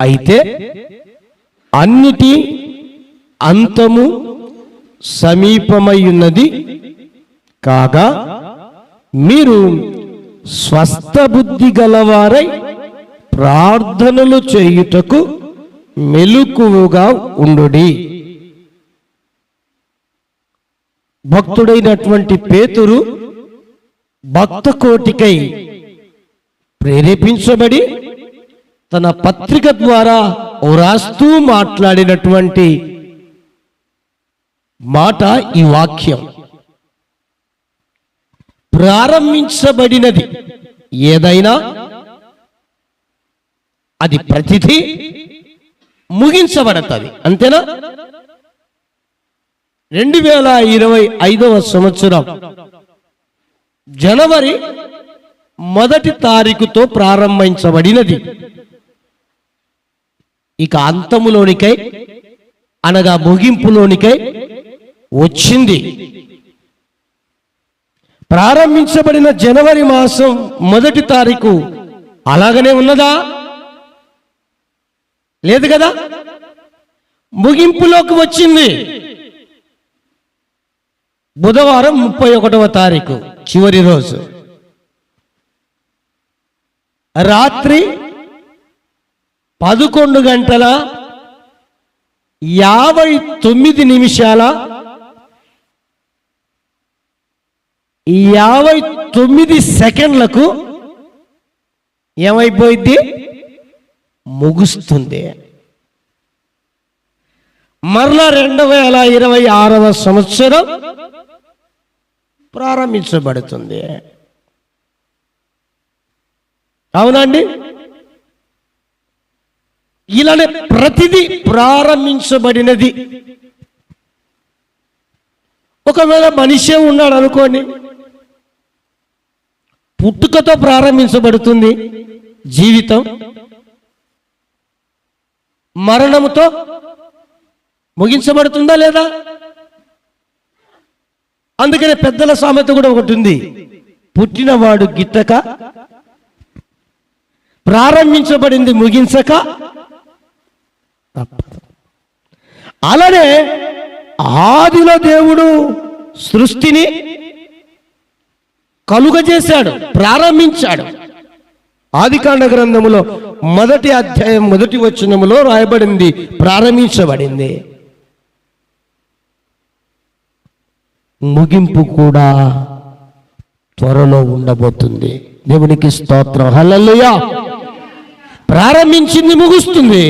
అయితే అన్నిటి అంతము సమీపమై ఉన్నది కాగా మీరు స్వస్థ బుద్ధి గలవారై ప్రార్థనలు చేయుటకు మెలకువగా ఉండుడి. భక్తుడైనటువంటి పేతురు భక్త కోటికై ప్రేరేపించబడి తన పత్రిక ద్వారా వ్రాస్తూ మాట్లాడినటువంటి మాట ఈ వాక్యం. ప్రారంభించబడినది ఏదైనా అది ప్రతిదీ ముగించబడతది. అంతేనా? 2025వ సంవత్సరం జనవరి 1వ తారీఖుతో ప్రారంభించబడినది. ఇక అంతములోనికై అనగా ముగింపులోనికై వచ్చింది. ప్రారంభించబడిన జనవరి మాసం 1వ తారీఖు అలాగనే ఉన్నదా? లేదు కదా. ముగింపులోకి వచ్చింది. బుధవారం 31వ తారీఖు చివరి రోజు రాత్రి 11:59 ఏమైపోయింది? ముగుస్తుంది. మరలా 2026వ సంవత్సరం ప్రారంభించబడుతుంది. అవునండి. ఇలానే ప్రతిదీ ప్రారంభించబడినది. ఒకవేళ మనిషే ఉన్నాడు అనుకోండి, పుట్టుకతో ప్రారంభించబడుతుంది జీవితం, మరణముతో ముగించబడుతుందా లేదా? అందుకనే పెద్దల సామెత కూడా ఒకటి ఉంది, పుట్టినవాడు గిట్టక ప్రారంభించబడింది ముగించక తప్పదు. అలానే ఆదిలో దేవుడు సృష్టిని కలుగజేశాడు, ప్రారంభించాడు. ఆదికాండ గ్రంథములో 1వ అధ్యాయం 1వ వచనములో రాయబడింది, ప్రారంభించబడింది. ముగింపు కూడా త్వరలో ఉండబోతుంది. దేవునికి స్తోత్రం. హల్లెలూయా. ప్రారంభించింది ముగుస్తుంది.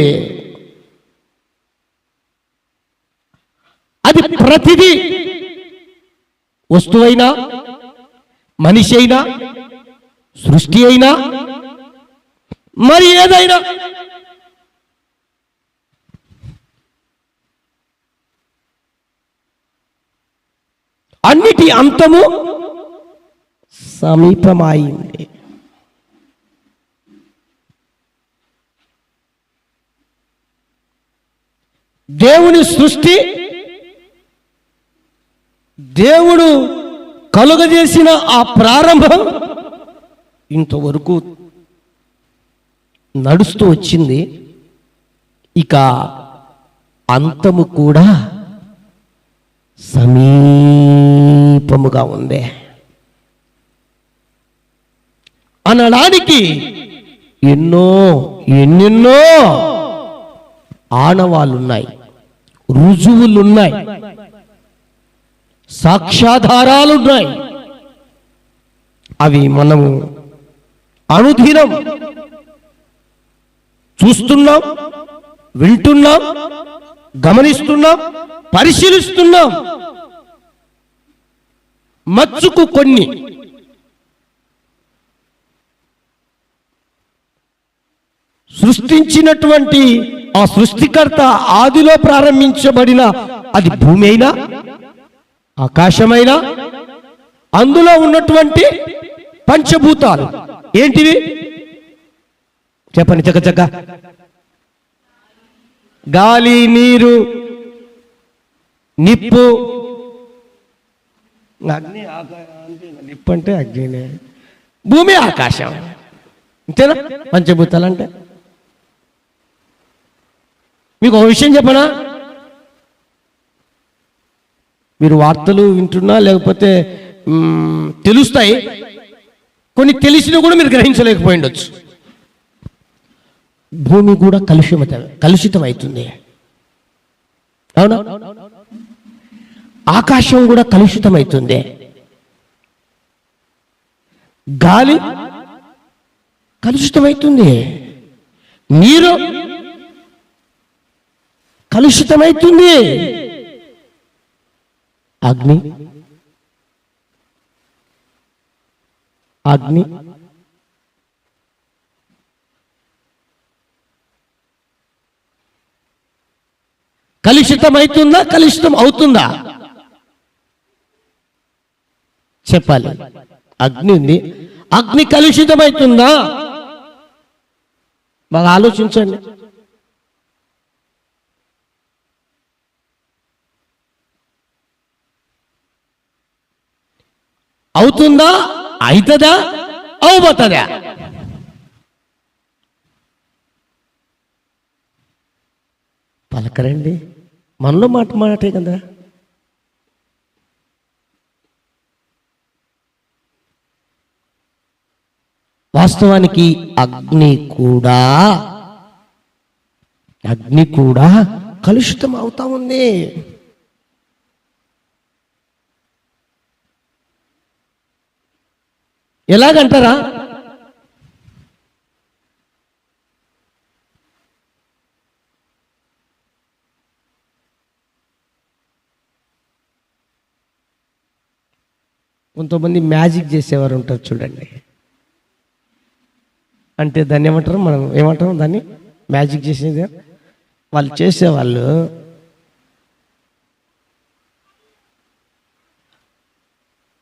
అది ప్రతిదీ, వస్తువైనా, మనిషి అయినా, సృష్టి అయినా, మరి ఏదైనా. అన్నిటి అంతము సమీపమైంది. దేవుని సృష్టి, దేవుడు కలుగజేసిన ఆ ప్రారంభం ఇంతవరకు నడుస్తూ వచ్చింది. ఇక అంతము కూడా సమీపముగా ఉంది అనడానికి ఎన్నెన్నో ఆనవాళ్ళున్నాయి, రుజువులున్నాయి, సాక్ష్యాధారాలున్నాయి. అవి మనము అనుదినం చూస్తున్నాం, వింటున్నాం, గమనిస్తున్నాం, పరిశీలిస్తున్నాం. మచ్చుకు కొన్ని సృష్టించినటువంటి ఆ సృష్టికర్త ఆదిలో ప్రారంభించబడిన అది భూమి అయినా, ఆకాశమైనా, అందులో ఉన్నటువంటి పంచభూతాలు ఏంటివి చెప్పండి చకచక. గాలి, నీరు, నిప్పు. అగ్ని, నిప్పు అంటే అగ్నినే, భూమి, ఆకాశం. అంతేనా పంచభూతాలు అంటే? మీకు ఒక విషయం చెప్పనా, మీరు వార్తలు వింటున్నా లేకపోతే తెలుస్తాయి, కొన్ని తెలిసినా కూడా మీరు గ్రహించలేకపోయి ఉండొచ్చు. భూమి కూడా కలుషితం అవుతుంది, అవునా? ఆకాశం కూడా కలుషితం అవుతుంది, గాలి కలుషితమవుతుంది, నీరు కలుషితమవుతుంది, అగ్ని కలుషితమవుతుందా, కలుషితం అవుతుందా చెప్పాలి. అగ్ని ఉంది, అగ్ని కలుషితమవుతుందా? బాగా ఆలోచించండి. అవుతుందా, అవుతుందా, అవబోతుందా? పలకరండి, మనలో మాటే కదా. వాస్తవానికి అగ్ని కూడా కలుషితం అవుతా ఉంది. ఎలాగంటారా? కొంతమంది మ్యాజిక్ చేసేవారు ఉంటారు చూడండి. అంటే దాన్ని ఏమంటారు, మనం ఏమంటాం దాన్ని, మ్యాజిక్ చేసేది. వాళ్ళు చేసేవాళ్ళు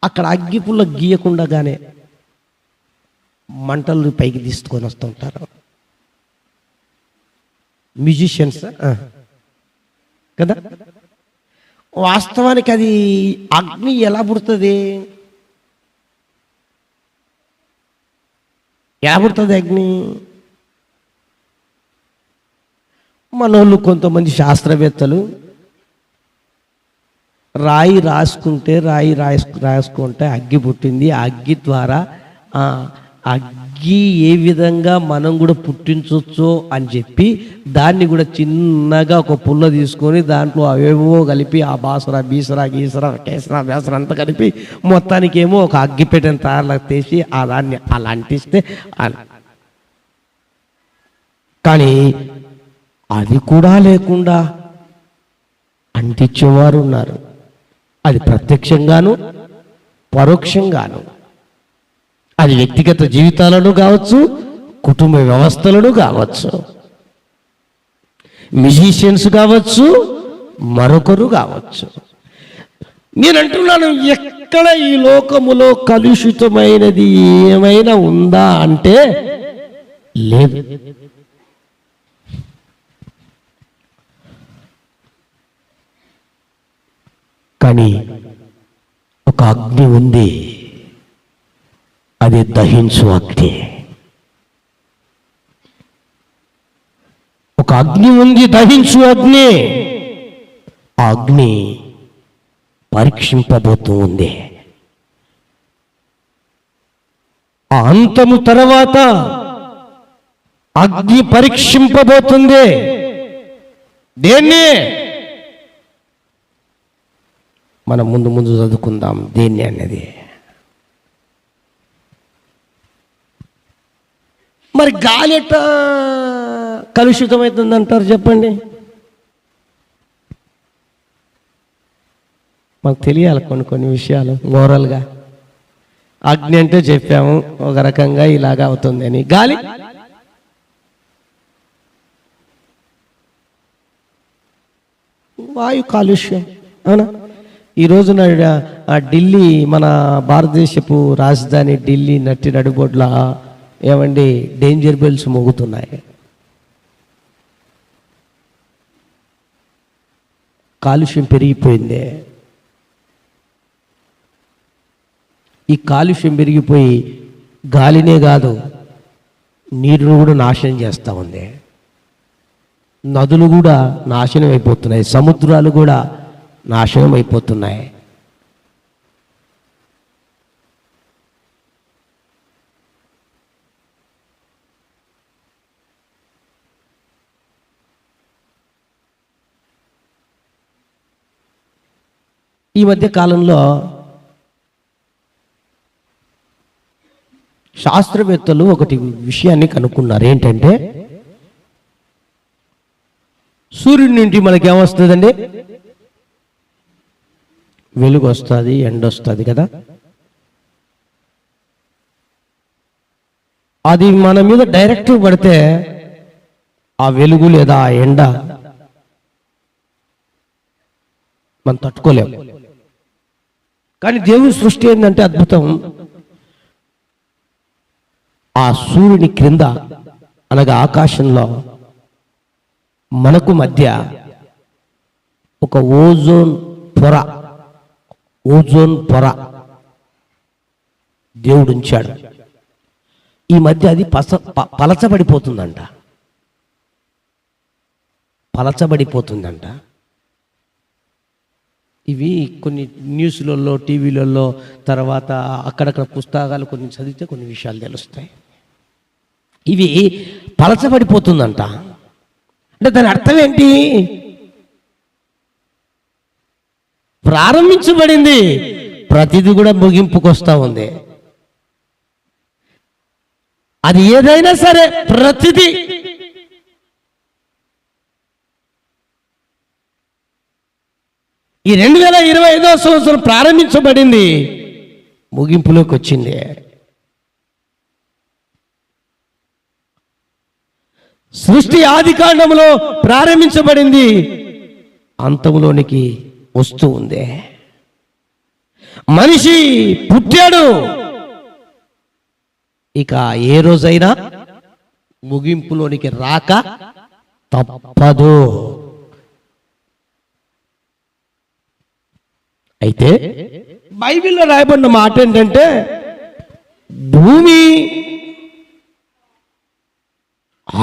అక్కడ అగ్గిపుల్ల గీయకుండానే మంటలు పైకి తీసుకొని వస్తుంటారు. మ్యూజిషియన్స్ కదా. వాస్తవానికి అది అగ్ని ఎలా పుడుతుంది, అగ్ని? మనోళ్ళు కొంతమంది శాస్త్రవేత్తలు రాసుకుంటే అగ్గి పుట్టింది, అగ్గి ద్వారా అగ్గి ఏ విధంగా మనం కూడా పుట్టించవచ్చో అని చెప్పి దాన్ని కూడా చిన్నగా ఒక పుల్ల తీసుకొని దాంట్లో అవేవో కలిపి ఆ బాసర బీసర గీసర కేసర బేసర అంతా కలిపి మొత్తానికి ఏమో ఒక అగ్గిపెట్టెని తయారు తీసి ఆ దాన్ని అలా అంటిస్తే, కానీ అది కూడా లేకుండా అంటించేవారు ఉన్నారు. అది ప్రత్యక్షంగాను పరోక్షంగాను, అది వ్యక్తిగత జీవితాలను కావచ్చు, కుటుంబ వ్యవస్థలను కావచ్చు, మ్యూజిషియన్స్ కావచ్చు, మరొకరు కావచ్చు. నేను అంటున్నాను, ఎక్కడ ఈ లోకములో కలుషితమైనది ఏమైనా ఉందా అంటే లేదు. కానీ ఒక అగ్ని ఉంది, అది దహించు అగ్ని. ఒక అగ్ని ఉంది, దహించు అగ్ని. ఆ అగ్ని పరీక్షింపబోతూ ఉంది. ఆ అంతము తర్వాత అగ్ని పరీక్షింపబోతుంది. దేన్ని? మనం ముందు చదువుకుందాం దేన్ని అనేది. మరి గాలి ఎట్లా కలుషితమవుతుంది అంటారు చెప్పండి? మాకు తెలియాలి కొన్ని విషయాలు మోరల్గా. అగ్ని అంటే చెప్పాము ఒక రకంగా ఇలాగా అవుతుంది అని. గాలి వాయు కాలుష్యం, అవునా? ఈ రోజున ఢిల్లీ, మన భారతదేశపు రాజధాని ఢిల్లీ నడిబొడ్ల ఏమండి డేంజర్ బెల్స్ మోగుతున్నాయి. కాలుష్యం పెరిగిపోయింది. ఈ కాలుష్యం పెరిగిపోయి గాలినే కాదు నీరును కూడా నాశనం చేస్తూ ఉంది. నదులు కూడా నాశనం అయిపోతున్నాయి, సముద్రాలు కూడా నాశనం అయిపోతున్నాయి. ఈ మధ్య కాలంలో శాస్త్రవేత్తలు ఒకటి విషయాన్ని కనుక్కున్నారు. ఏంటంటే సూర్యుడి నుండి మనకి ఏమొస్తుందండి? వెలుగు వస్తుంది, ఎండ వస్తుంది కదా. అది మన మీద డైరెక్ట్ పడితే ఆ వెలుగు లేదా ఆ ఎండ మనం తట్టుకోలేము. కానీ దేవుని సృష్టి ఏంటంటే అద్భుతం. ఆ సూర్యుని క్రింద అనగా ఆకాశంలో మనకు మధ్య ఒక ఓజోన్ పొర దేవుడు ఉంచాడు. ఈ మధ్య అది పలచబడిపోతుందంట. ఇవి కొన్ని న్యూస్లలో, టీవీలలో, తర్వాత అక్కడక్కడ పుస్తకాలు కొన్ని చదివితే కొన్ని విషయాలు తెలుస్తాయి. ఇవి పలచబడిపోతుందంట. అంటే దాని అర్థం ఏంటి? ప్రారంభించబడింది, ప్రతిదీ కూడా ముగింపుకు వస్తూ ఉంది. అది ఏదైనా సరే ప్రతిదీ ఈ 2025వ సంవత్సరం ప్రారంభించబడింది, ముగింపులోకి వచ్చింది. సృష్టి ఆది కాండంలో ప్రారంభించబడింది, అంతంలోనికి వస్తూ ఉంది. మనిషి పుట్టాడు, ఇక ఏ రోజైనా ముగింపులోనికి రాక తప్పదు. అయితే బైబిల్లో రాయబడిన మాట ఏంటంటే భూమి,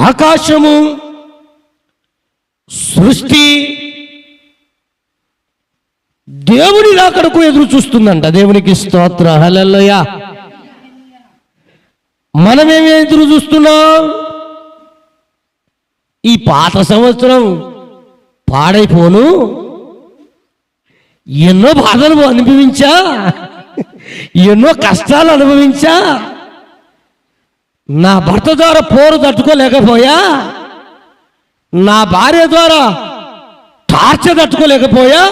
ఆకాశము, సృష్టి దేవుని రాకడకు ఎదురు చూస్తుందంట. దేవునికి స్తోత్రం, హల్లెలూయా. మనమేమి ఎదురు చూస్తున్నాం? ఈ పాత సంవత్సరం పాడైపోను, ఎన్నో బాధలు అనుభవించా, ఎన్నో కష్టాలు అనుభవించా, నా భర్త ద్వారా పోరు తట్టుకోలేకపోయా, నా భార్య ద్వారా టార్చర్ తట్టుకోలేకపోయా,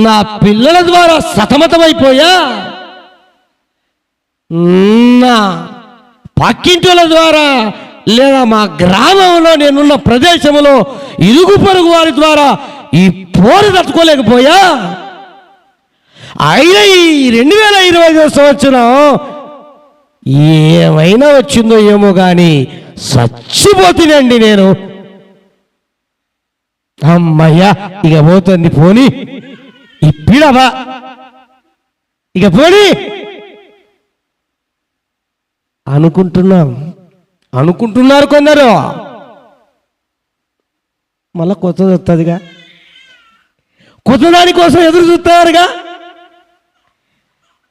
నా పిల్లల ద్వారా సతమతమైపోయా, నా పక్కింటుల ద్వారా లేదా మా గ్రామంలో నేనున్న ప్రదేశంలో ఇరుగు పొరుగు వారి ద్వారా ఈ పోరు తట్టుకోలేకపోయా. అయినా ఈ 2025వ సంవత్సరం ఏమైనా వచ్చిందో ఏమో కానీ చచ్చిపోతుందండి నేను. అమ్మయ్యా, ఇక పోతుంది, పోని ఇప్పిడవా, ఇక పోని అనుకుంటున్నారు కొందరు. మళ్ళా కొత్తది వస్తుందిగా, కొత్త దానికోసం ఎదురు చూస్తారుగా.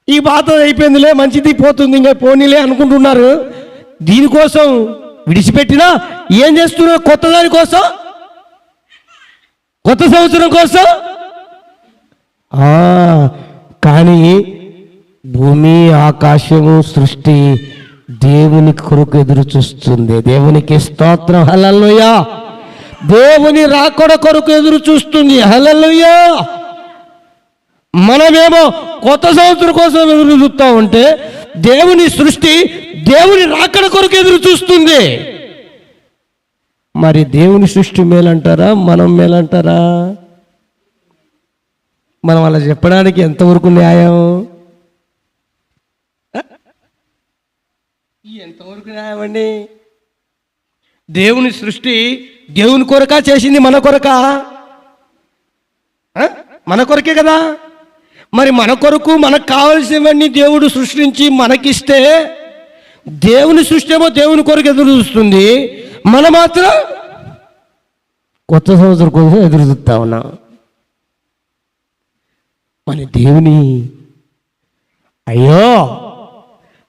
ఈ బాధ అయిపోయిందిలే, మంచిది పోతుంది, ఇంకా పోనీలే అనుకుంటున్నారు. దీనికోసం విడిచిపెట్టినా ఏం చేస్తున్నారు? కొత్త దానికోసం, కొత్త సంవత్సరం కోసం. కానీ భూమి, ఆకాశము, సృష్టి దేవుని కొరకు ఎదురు చూస్తుంది. దేవునికి స్తోత్రం, హల్లెలూయా. దేవుని రాకడ కొరకు ఎదురు చూస్తుంది, హల్లెలూయా. మనమేమో కొత్త సంవత్సరం కోసం ఎదురు చూస్తూ ఉంటే దేవుని సృష్టి దేవుని రాకడ కొరకు ఎదురు చూస్తుంది. మరి దేవుని సృష్టి మేలంటారా, మనం మేలంటారా? మనం అలా చెప్పడానికి ఎంతవరకు న్యాయం? ఎంతవరకు న్యాయం అండి? దేవుని సృష్టి దేవుని కొరకా చేసింది, మన కొరకా? మన కొరకే కదా. మరి మన కొరకు మనకు కావలసినవన్నీ దేవుడు సృష్టించి మనకిస్తే దేవుని సృష్టి ఏమో దేవుని కొరకు ఎదురు చూస్తుంది, మన మాత్రం కొత్త సంవత్సరం కోసం ఎదురు చూస్తా ఉన్నాం. మన దేవుని అయ్యో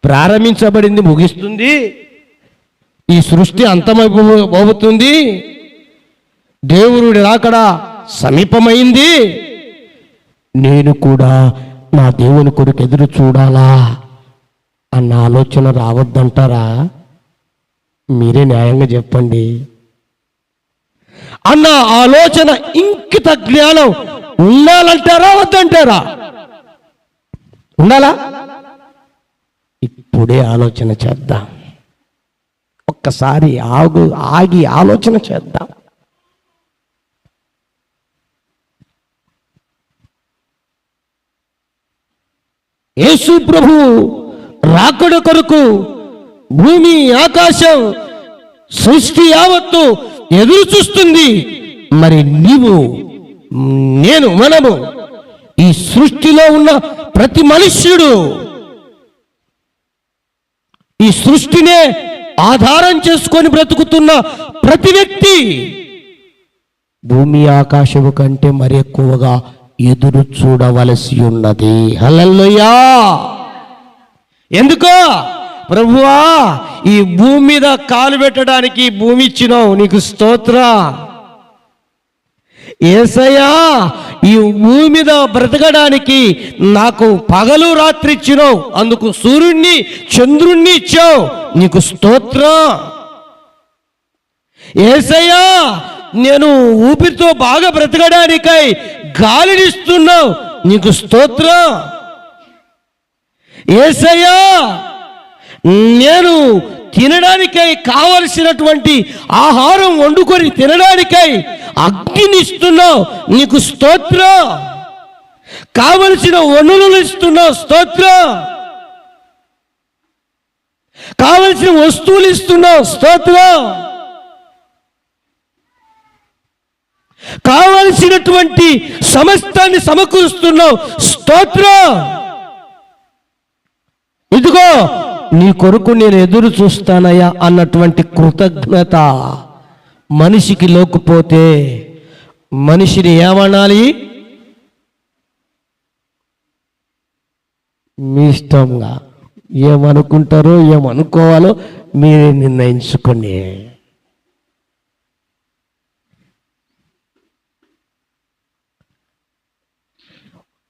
ప్రారంభించబడింది, ముగిస్తుంది, ఈ సృష్టి అంతమైపోతుంది, దేవుడి రాకడ సమీపమైంది, నేను కూడా నా దేవుని కొరకు ఎదురు చూడాలా అన్న ఆలోచన రావద్దంటారా? మీరే న్యాయంగా చెప్పండి. అన్న ఆలోచన, ఇంకిత జ్ఞానం ఉండాలంటారా వద్దంటారా? ఉండాలా? ఇప్పుడే ఆలోచన చేద్దాం. ఒక్కసారి ఆగి ఆలోచన చేద్దాం. యేసు ప్రభు రాకడ కొరకు భూమి ఆకాశం సృష్టి యావత్తు ఎదురు చూస్తుంది. మరి నీవు, నేను, మనము, ఈ సృష్టిలో ఉన్న ప్రతి మనుష్యుడు, ఈ సృష్టినే ఆధారం చేసుకొని బ్రతుకుతున్న ప్రతి వ్యక్తి భూమి ఆకాశము కంటే మరి ఎక్కువగా ఎదురు చూడవలసి ఉన్నది. హల్లెలూయా. ఎందుకో? ప్రభువా, ఈ భూమి మీద కాలు పెట్టడానికి భూమి ఇచ్చినావు, నీకు స్తోత్ర. యేసయ్యా, ఈ భూమి మీద బ్రతకడానికి నాకు పగలు రాత్రి ఇచ్చినావు, అందుకు సూర్యుడిని చంద్రుణ్ణి ఇచ్చావు, నీకు స్తోత్ర. యేసయ్యా, నేను ఊపిరితో బాగా బ్రతకడానికై గాలినిస్తున్నావు, నీకు స్తోత్ర. యేసయ్యా, నేను తినడానికై కావలసినటువంటి ఆహారం వండుకొని తినడానికై అగ్నినిస్తున్నావు, నీకు స్తోత్ర. కావలసిన వనరులు ఇస్తున్నావు, స్తోత్ర. కావలసిన వస్తువులు ఇస్తున్నావు, స్తోత్ర. కావలసినటువంటి సమస్తాన్ని సమకూరుస్తున్నావు, స్తోత్ర. ఇదిగో నీ కొరకు నేను ఎదురు చూస్తానయ్యా అన్నటువంటి కృతజ్ఞత మనిషికి లేకపోతే మనిషిని ఏమనాలి? మీ ఇష్టంగా ఏమనుకుంటారో ఏమనుకోవాలో మీరే నిర్ణయించుకోండి.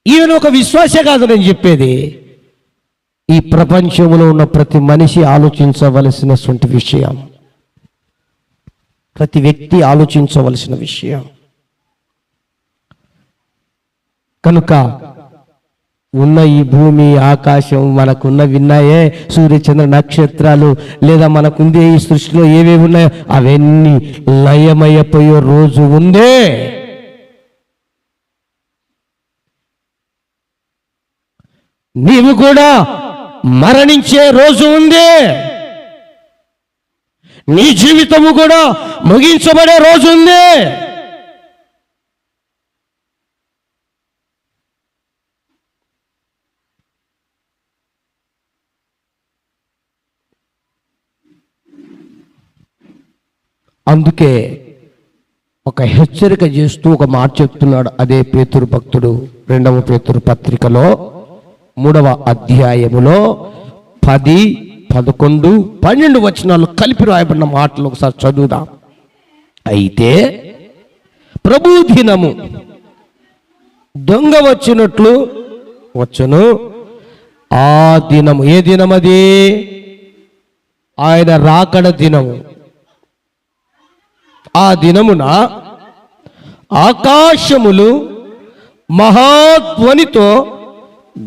ఈయన ఒక విశ్వాసే కాదు నేను చెప్పేది, ఈ ప్రపంచంలో ఉన్న ప్రతి మనిషి ఆలోచించవలసినటువంటి విషయం, ప్రతి వ్యక్తి ఆలోచించవలసిన విషయం. కనుక ఉన్న ఈ భూమి ఆకాశం మనకున్న విన్నాయే, సూర్యచంద్ర నక్షత్రాలు, లేదా మనకుందే ఈ సృష్టిలో ఏవేవి ఉన్నాయో అవన్నీ లయమైపోయే రోజు ఉందే. నీవు కూడా మరణించే రోజు ఉంది. నీ జీవితము కూడా ముగించబడే రోజు ఉంది. అందుకే ఒక హెచ్చరిక చేస్తూ ఒక మాట చెప్తున్నాడు. అదే పేతురు భక్తుడు 2వ పేతురు పత్రికలో 3వ అధ్యాయములో 10, 11, 12 వచనాలు కలిపి రాయబడిన మాటలు ఒకసారి చదువుదాం. అయితే ప్రభు దినము దొంగ వచ్చినట్లు వచ్చును. ఆ దినము, ఏ దినమది? ఆయన రాకడ దినము. ఆ దినమున ఆకాశములు మహాధ్వనితో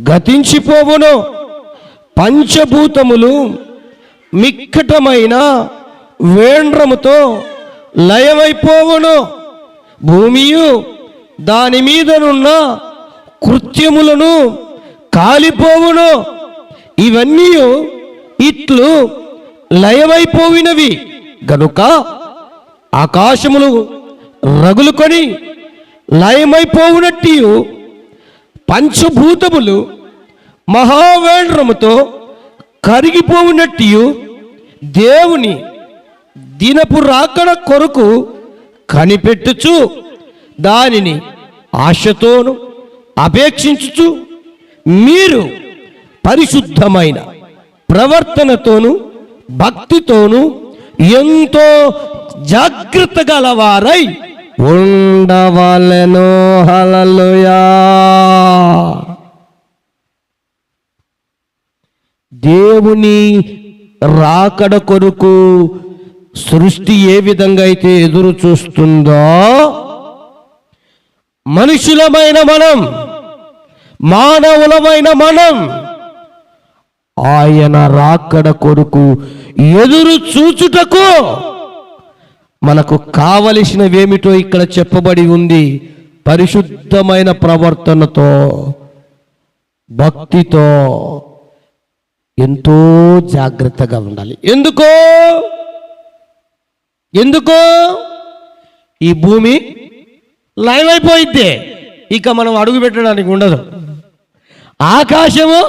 గతించిపోవును, పంచభూతములు మిక్కటమైన వేండ్రముతో లయమైపోవును, భూమియు దాని మీదనున్న కృత్యములను కాలిపోవును. ఇవన్నీ ఇట్లు లయమైపోయినవి గనుక ఆకాశములు రగులుకొని లయమైపోవునట్టు పంచభూతములు మహావేండ్రముతో కరిగిపోవునట్టు దేవుని దినపు రాకడ కొరకు కనిపెట్టుచు దానిని ఆశతోను అపేక్షించుచు మీరు పరిశుద్ధమైన ప్రవర్తనతోను భక్తితోను ఎంతో జాగ్రత్త గలవారై ఉండవలెను. హల్లెలూయా. దేవుని రాకడ కొరకు సృష్టి ఏ విధంగా అయితే ఎదురు చూస్తుందో, మనుషులమైన మనం, మానవులమైన మనం ఆయన రాకడ కొరకు ఎదురు చూచుటకు మనకు కావలసినవేమిటో ఇక్కడ చెప్పబడి ఉంది. పరిశుద్ధమైన ప్రవర్తనతో, భక్తితో ఎంతో జాగ్రత్తగా ఉండాలి. ఎందుకో ఈ భూమి లయమైపోయిద్ది, ఇక మనం అడుగు పెట్టడానికి ఉండదు. ఆకాశము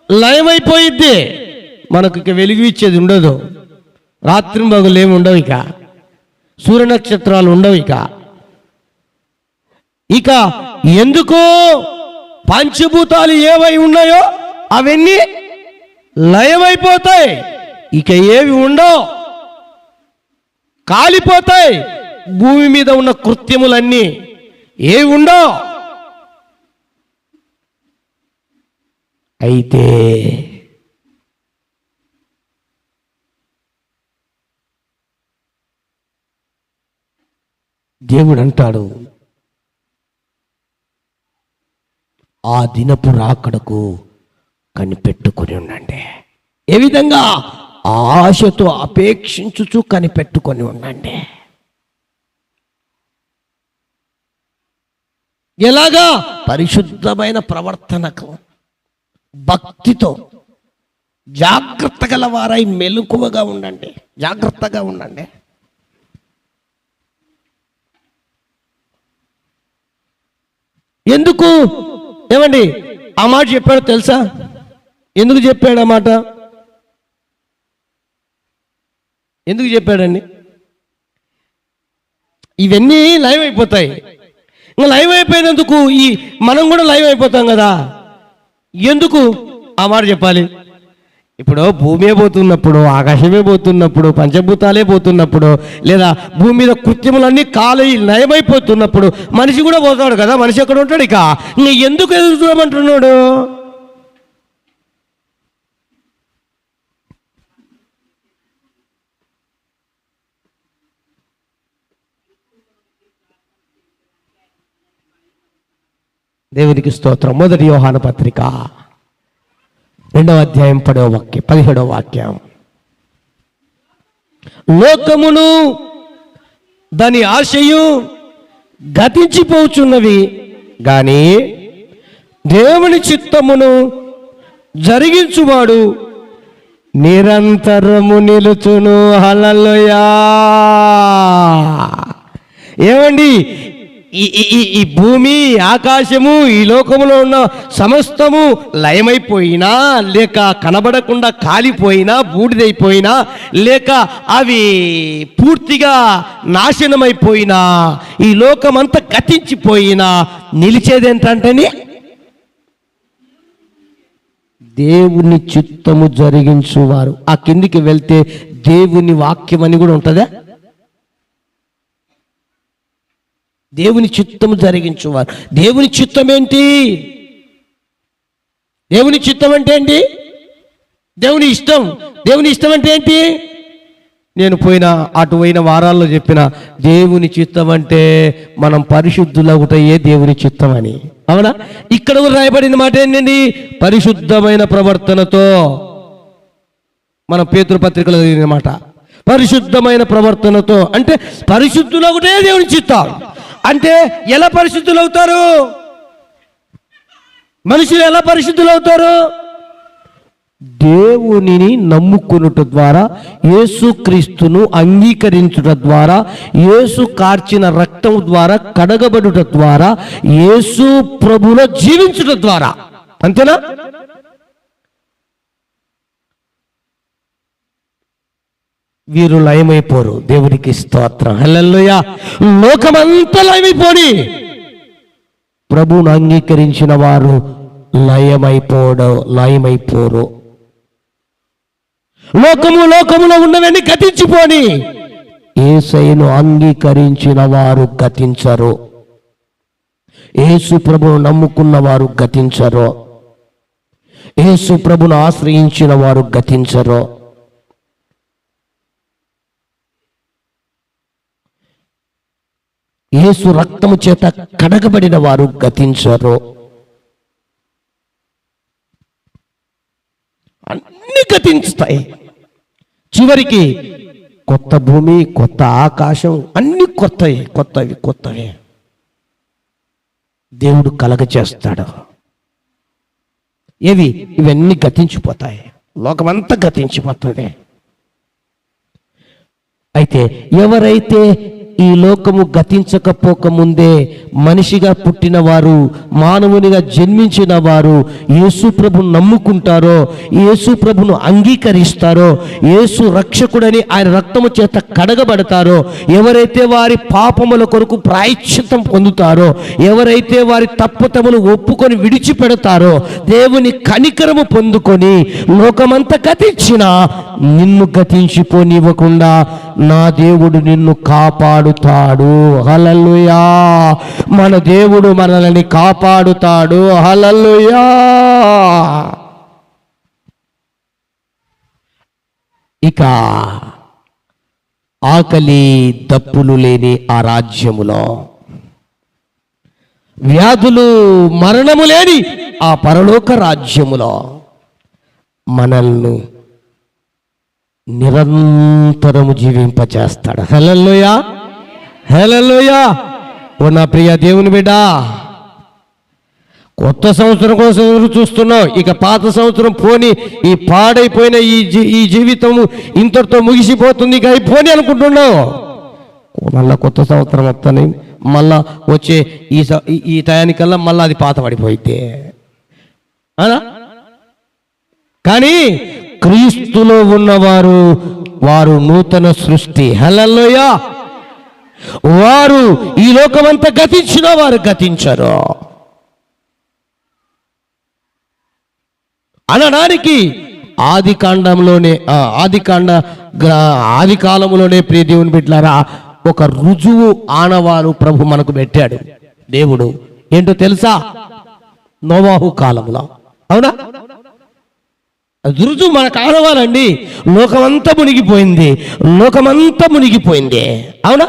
లయమైపోయిద్ది, మనకు ఇక వెలుగు ఇచ్చేది ఉండదు. రాత్రింబగలు ఏమి ఉండవు, ఇక సూర్య నక్షత్రాలు ఉండవు. ఇక ఎందుకో పంచభూతాలు ఏవై ఉన్నాయో అవన్నీ లయమైపోతాయి, ఇక ఏవి ఉండవు, కాలిపోతాయి. భూమి మీద ఉన్న కృత్యములన్నీ ఏవి ఉండవు. అయితే దేవుడు అంటాడు, ఆ దినపు రాకడకు కనిపెట్టుకొని ఉండండి. ఏ విధంగా? ఆశతో అపేక్షించుచు కనిపెట్టుకొని ఉండండి. ఎలాగా? పరిశుద్ధమైన ప్రవర్తనకు, భక్తితో జాగ్రత్త గల వారై మెలకువగా ఉండండి, జాగ్రత్తగా ఉండండి. ఎందుకు? ఏమండి ఆ మాట చెప్పాడో తెలుసా? ఎందుకు చెప్పాడు ఆ మాట? ఎందుకు చెప్పాడండి? ఇవన్నీ లైవ్ అయిపోతాయి. ఇంకా లైవ్ అయిపోయినందుకు మనం కూడా లైవ్ అయిపోతాం కదా. ఎందుకు ఆ మాట చెప్పాలి? ఇప్పుడు భూమే పోతున్నప్పుడు, ఆకాశమే పోతున్నప్పుడు, పంచభూతాలే పోతున్నప్పుడు, లేదా భూమి మీద కృత్యములన్నీ కాలి నయమైపోతున్నప్పుడు మనిషి కూడా పోతాడు కదా. మనిషి ఎక్కడ ఉంటాడు? ఇక ఎందుకు ఎదురు చూడమంటున్నాడు? దేవునికి స్తోత్రం. మొదటి యోహాను పత్రిక 2వ అధ్యాయం 17వ వాక్యం. లోకమును దాని ఆశయు గతించిపోచున్నవి, గాని దేవుని చిత్తమును జరిగించువాడు నిరంతరము నిలుచును. హల్లెలూయా. ఏమండి, ఈ భూమి, ఆకాశము, ఈ లోకములో ఉన్న సమస్తము లయమైపోయినా, లేక కనబడకుండా కాలిపోయినా, బూడిదైపోయినా, లేక అవి పూర్తిగా నాశనమైపోయినా, ఈ లోకమంతా గతించిపోయినా నిలిచేదేంటంటని దేవుని చిత్తము జరిగించువారు. ఆ కిందికి వెళ్తే దేవుని వాక్యం అని కూడా ఉంటుందా? దేవుని చిత్తము జరిగించువారు. దేవుని చిత్తం ఏంటి? దేవుని చిత్తం అంటే ఏంటి? దేవుని ఇష్టం. దేవుని ఇష్టం అంటే ఏంటి? నేను పోయిన వారాల్లో చెప్పిన దేవుని చిత్తం అంటే మనం పరిశుద్ధులవుటయే దేవుని చిత్తం అని. అవునా? ఇక్కడ కూడా రాయబడిన మాట ఏంటండి? పరిశుద్ధమైన ప్రవర్తనతో. మన పేతురు పత్రికలో చదివిన మాట పరిశుద్ధమైన ప్రవర్తనతో అంటే పరిశుద్ధులవుటే దేవుని చిత్తం. అంటే ఎలా పరిశుద్ధులు అవుతారు? మనుషులు ఎలా పరిశుద్ధులు అవుతారు? దేవునిని నమ్ముకొనుట ద్వారా, యేసుక్రీస్తును అంగీకరించుట ద్వారా, యేసు కార్చిన రక్తం ద్వారా కడగబడుట ద్వారా, యేసు ప్రభువులో జీవించుట ద్వారా. అంతేనా? వీరు లయమైపోరు. దేవునికి స్తోత్రం. హల్లెలూయా. లోకమంతా లయమైపోని, ప్రభువును అంగీకరించిన వారు లయమైపోరు. లోకములో ఉన్నవన్నీ గతించిపోని, యేసయ్యను అంగీకరించిన వారు గతించరు. యేసు ప్రభువును నమ్ముకున్న వారు గతించరు. యేసు ప్రభువును ఆశ్రయించిన వారు గతించరు. యేసు రక్తము చేత కడగబడిన వారు గతించరు. అన్ని గతించుతాయి. చివరికి కొత్త భూమి, కొత్త ఆకాశం, అన్ని కొత్తవి దేవుడు కలగచేస్తాడు. ఇవన్నీ గతించిపోతాయి. లోకమంతా గతించిపోతుంది. అయితే ఎవరైతే ఈ లోకము గతించకపోకముందే మనిషిగా పుట్టిన వారు, మానవునిగా జన్మించిన వారు యేసు ప్రభును నమ్ముకుంటారో, యేసు ప్రభును అంగీకరిస్తారో, యేసు రక్షకుడని ఆయన రక్తము చేత కడగబడతారో, ఎవరైతే వారి పాపముల కొరకు ప్రాయశ్చిత్తం పొందుతారో, ఎవరైతే వారి తప్పుతములు ఒప్పుకొని విడిచిపెడతారో, దేవుని కనికరము పొందుకొని లోకమంతా గతించినా నిన్ను గతించిపోనివ్వకుండా నా దేవుడు నిన్ను కాపాడుతాడు. హల్లెలూయా. మన దేవుడు మనల్ని కాపాడుతాడు. హల్లెలూయా. ఇక ఆకలి దప్పులు లేని ఆ రాజ్యములో, వ్యాధులు మరణము లేని ఆ పరలోక రాజ్యములో మనల్ని నిరంతరము జీవింపచేస్తాడు. హల్లెలూయా. హల్లెలూయా. ఓ నా ప్రియ దేవుని బిడ్డ, కొత్త సంవత్సరం కోసం ఎదురు చూస్తున్నావు. ఇక పాత సంవత్సరం పోని, ఈ పాడైపోయిన ఈ జీవితము ఇంతటితో ముగిసిపోతుంది, ఇక అయిపోని అనుకుంటున్నావు. మళ్ళా కొత్త సంవత్సరం వస్తాను, మళ్ళా వచ్చే ఈ టయానికల్లా మళ్ళీ అది పాత పడిపోయితే అనా. కానీ క్రీస్తులో ఉన్నవారు వారు నూతన సృష్టి. హల్లెలూయా. వారు ఈ లోకమంతా గతించిన వారు గతించరు అనడానికి ఆది కాలంలోనే ప్రియ దేవుని బిడ్డలారా ఒక రుజువు ఆనవాలు ప్రభు మనకు పెట్టాడు. దేవుడు ఏంటో తెలుసా? నోవాహు కాలంలో. అవునా? రుజువు మనకు ఆనవాలండి. లోకమంతా మునిగిపోయింది. అవునా?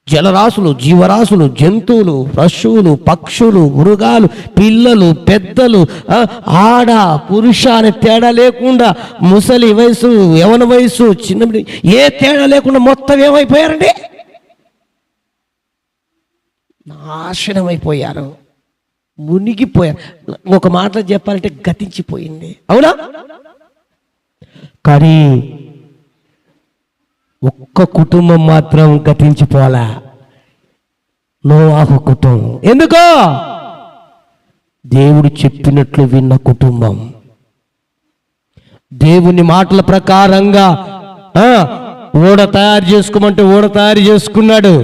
జలరాశులు, జీవరాశులు, జంతువులు, పశువులు, పక్షులు, మృగాలు, పిల్లలు, పెద్దలు, ఆడ పురుష అనే తేడా లేకుండా, ముసలి వయసు, యవన వయసు, చిన్న ఏ తేడా లేకుండా మొత్తం ఏమైపోయారండి? నాశనమైపోయారు, మునిగిపోయారు. ఒక మాటలో చెప్పాలంటే గతించిపోయింది. అవునా? కానీ ఒక్క కుటుంబం మాత్రం గతించిపోలా, నోవాహు కుటుంబం. ఎందుకో? దేవుడు చెప్పినట్లు విన్న కుటుంబం. దేవుని మాటల ప్రకారంగా ఓడ తయారు చేసుకోమంటే ఓడ తయారు చేసుకున్నాడు.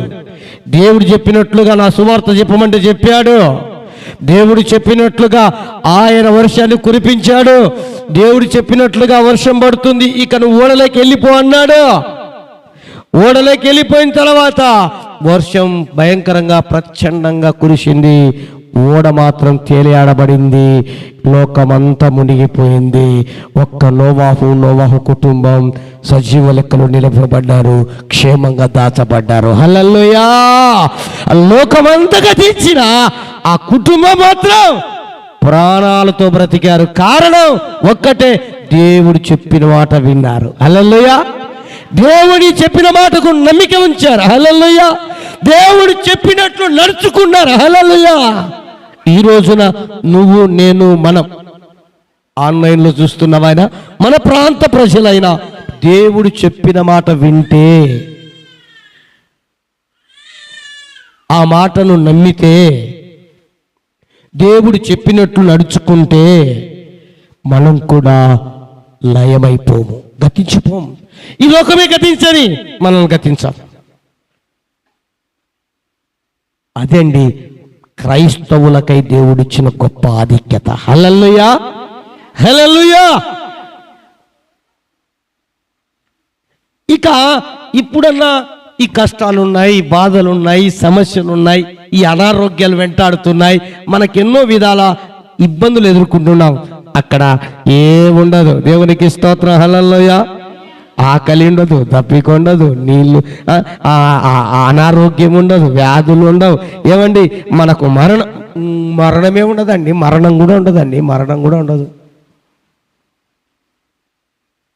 దేవుడు చెప్పినట్లుగా నా సువార్త చెప్పమంటే చెప్పాడు. దేవుడు చెప్పినట్లుగా ఆయన వర్షాన్ని కురిపించాడు. దేవుడు చెప్పినట్లుగా వర్షం పడుతుంది, ఇక నువ్వు ఓడలోకి వెళ్ళిపో అన్నాడు. ఓడలోకి వెళ్ళిపోయిన తర్వాత వర్షం భయంకరంగా ప్రచండంగా కురిసింది. ఓడ మాత్రం తేలియాడబడింది. లోకమంతా మునిగిపోయింది. ఒక్క నోవాహు కుటుంబం సజీవ లెక్కలు నిలబడ్డారు, క్షేమంగా దాచబడ్డారు. హల్లెలూయా. లోకమంతా గతించిన ఆ కుటుంబం మాత్రం ప్రాణాలతో బ్రతికారు. కారణం ఒక్కటే, దేవుడు చెప్పిన మాట విన్నారు. హల్లెలూయా. దేవుడి చెప్పిన మాటకు నమ్మిక ఉంచారు. హల్లెలూయా. దేవుడు చెప్పినట్లు నడుచుకున్నారు. హల్లెలూయా. ఈ రోజున నువ్వు, నేను, మనం ఆన్లైన్లో చూస్తున్నవైనా, మన ప్రాంత ప్రజలైనా దేవుడు చెప్పిన మాట వింటే, ఆ మాటను నమ్మితే, దేవుడు చెప్పినట్లు నడుచుకుంటే మనం కూడా లయమైపోము. గతించిపోం. ఈ లోకమే గతించని మనల్ని గతించాలి. అదే అండి క్రైస్తవులకై దేవుడిచ్చిన గొప్ప ఆధిక్యత. హల్లెలూయా, హల్లెలూయా. ఇక ఇప్పుడన్నా ఈ కష్టాలున్నాయి, ఈ బాధలున్నాయి, సమస్యలున్నాయి, ఈ అనారోగ్యాలు వెంటాడుతున్నాయి, మనకెన్నో విధాల ఇబ్బందులు ఎదుర్కొంటున్నాం. అక్కడ ఏముండదు. దేవునికి స్తోత్రం. హల్లెలూయా. ఆకలి ఉండదు, దప్పిక ఉండదు, నీళ్ళు అనారోగ్యం ఉండదు, వ్యాధులు ఉండవు. ఏమండి మనకు మరణమే ఉండదండి, మరణం కూడా ఉండదు.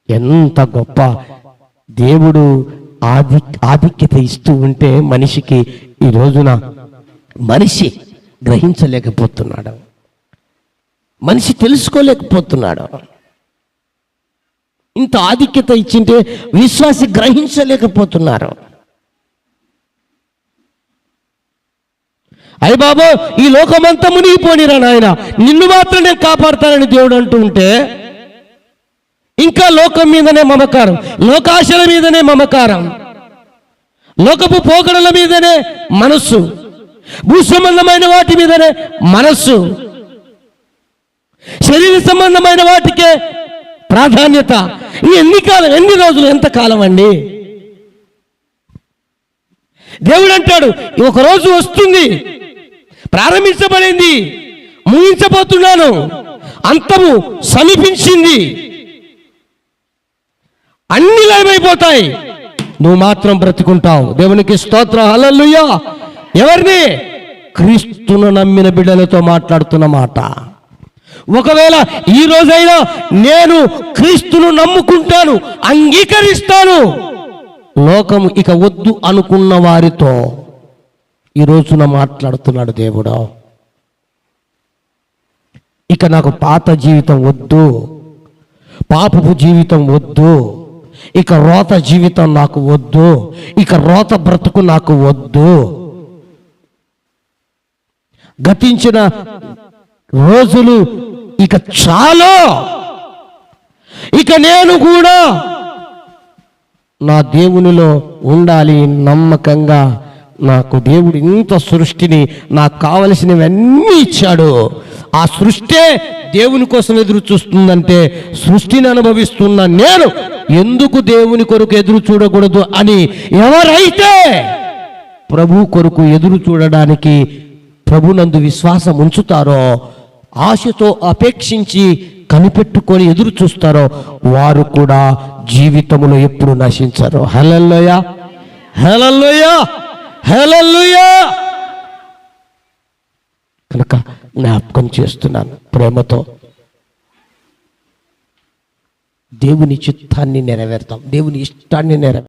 ఎంత గొప్ప దేవుడు ఆధిక్యత ఇస్తూ ఉంటే మనిషికి ఈ రోజున మనిషి గ్రహించలేకపోతున్నాడు, మనిషి తెలుసుకోలేకపోతున్నాడు. ఇంత ఆధిక్యత ఇచ్చింటే విశ్వాసి గ్రహించలేకపోతున్నారు. అయ్య బాబో ఈ లోకమంతా మునిగిపోనిరా నాయన, నిన్ను మాత్రం నేను కాపాడుతానని దేవుడు అంటూ ఉంటే ఇంకా లోకం మీదనే మమకారం, లోకాశల మీదనే మమకారం, లోకపు పోకడల మీదనే మనస్సు, భూ సంబంధమైన వాటి మీదనే మనస్సు, శరీర సంబంధమైన వాటికే ప్రాధాన్యత. ఎన్ని రోజులు, ఎంతకాలం అండి? దేవుడు అంటాడు ఒకరోజు వస్తుంది, ప్రారంభించబడింది, ముగించబోతున్నాను, అంతము సమీపించింది, అన్ని లయమైపోతాయి, నువ్వు మాత్రం బ్రతికుంటావు. దేవునికి స్తోత్రం. హల్లెలూయా. ఎవరిని? క్రీస్తును నమ్మిన బిడ్డలతో మాట్లాడుతున్న మాట. ఒకవేళ ఈ రోజైనా నేను క్రీస్తును నమ్ముకుంటాను, అంగీకరిస్తాను, లోకము ఇక వద్దు అనుకున్న వారితో ఈ రోజున మాట్లాడుతున్నాడు దేవుడు. ఇక నాకు పాత జీవితం వద్దు, పాపపు జీవితం వద్దు, ఇక రోత జీవితం నాకు వద్దు, ఇక రోత బ్రతుకు నాకు వద్దు, గతించిన రోజులు ఇక చాలు, ఇక నేను కూడా నా దేవునిలో ఉండాలి నమ్మకంగా. నాకు దేవుడు ఇంత సృష్టిని నాకు కావలసినవన్నీ ఇచ్చాడు. ఆ సృష్టే దేవుని కోసం ఎదురు చూస్తుందంటే సృష్టిని అనుభవిస్తున్న నేను ఎందుకు దేవుని కొరకు ఎదురు చూడకూడదు అని ఎవరైతే ప్రభు కొరకు ఎదురు చూడడానికి ప్రభునందు విశ్వాసం ఉంచుతారో, ఆశతో అపేక్షించి కనిపెట్టుకొని ఎదురు చూస్తారో వారు కూడా జీవితంలో ఎప్పుడు నశించరు. హల్లెలూయా, హల్లెలూయా, హల్లెలూయా. కనుక జ్ఞాపకం చేస్తున్నాను ప్రేమతో, దేవుని చిత్తాన్ని నెరవేర్తాం, దేవుని ఇష్టాన్ని